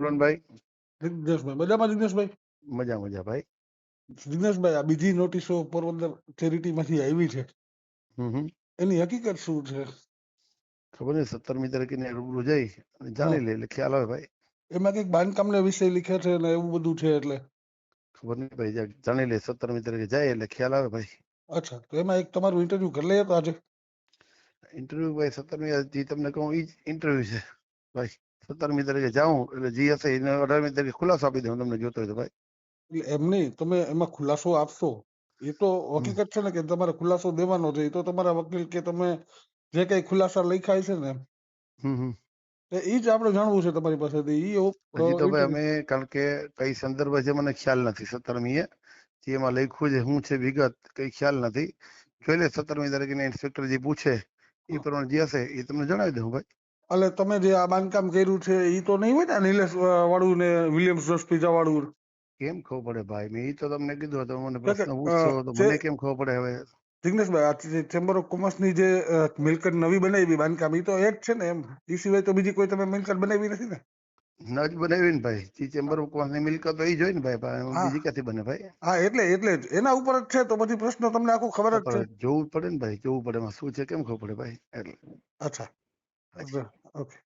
પૂરણભાઈ. જિગ્નેશભાઈ મજામાં? જિગ્નેશભાઈ મજા ભાઈ. જિગ્નેશભાઈ, આ બીજી નોટિસો પોરબંદર ચેરિટીમાંથી આવી છે, એની હકીકત શું છે? ખબર નહીં, 17મી તારીખે રૂબરૂ જઈ અને જાણી લે એટલે ખ્યાલ આવે ભાઈ. એમાં કઈક બાંધકામના વિષય લખ્યા છે ને એવું બધું છે, એટલે ખબર નહીં ભાઈ, જાણી લે 17મી તારીખે જાય એટલે ખ્યાલ આવે ભાઈ. અચ્છા, તો એમાં એક તમારું ઇન્ટરવ્યુ કરી લઈએ તો આજે? ઇન્ટરવ્યુ ભાઈ 17મી તમને કહું ઈ જ ઇન્ટરવ્યુ છે ભાઈ. 17મી તારીખે જાઉં એટલે જી હશે એને 18મી તારીખે ખુલાસો આપી દઉં તમને જોતો હોય તો ભાઈ. એટલે એમ નહીં, તમે એમાં ખુલાસો આપશો એ તો હકીકત છે ને કે તમારે ખુલાસો દેવાનો છે, એ તો તમારા વકીલ કે તમે જે કઈ ખુલાસા લખાય છે ને એ જ આપણે જાણવું છે તમારી પાસેથી. હજી તો ભાઈ અમે, કારણ કે કઈ સંદર્ભ છે મને ખ્યાલ નથી. 17મીએ જે એમાં લખ્યું છે શું છે વિગત કઈ ખ્યાલ નથી. જોઈ લે 17મી તારીખે ઇન્સ્પેક્ટર જે પૂછે એ પ્રમાણે જે હશે એ તમને જણાવી દઉં ભાઈ. એટલે તમે જે આ બાંધકામ કર્યું છે એ તો નહીં હોય ને નિલેશ વાળું ને વિલિયમ્સ પીઝા વાળું? કેમ ખબર પડે ભાઈ? મેં એ તો તમને કીધું હતું, મને પ્રશ્ન પૂછશો તો મને કેમ ખબર પડે હવે? જિગ્નેશભાઈ, આ ચેમ્બર ઓફ કોમર્સ ની જે મિલકત નવી બનાવી બાંધકામ, એ તો એ જ છે ને એમ? એ સિવાય તો બીજી કોઈ તમે મિલકત બનાવી નથી ને? ન જ બનાવી ને ભાઈ. જે ચેમ્બર ઓફ કોમર્સ ની મિલકત તો એ જોઈ ને ભાઈ, બીજી ક્યાંથી બને ભાઈ? હા, એટલે જ એના ઉપર જ છે, તો પછી પ્રશ્ન તમને આખું ખબર જ છે. જોવું પડે ને ભાઈ, જોવું પડે એમાં શું છે, કેમ ખબર પડે ભાઈ? એટલે અચ્છા, ઓકે.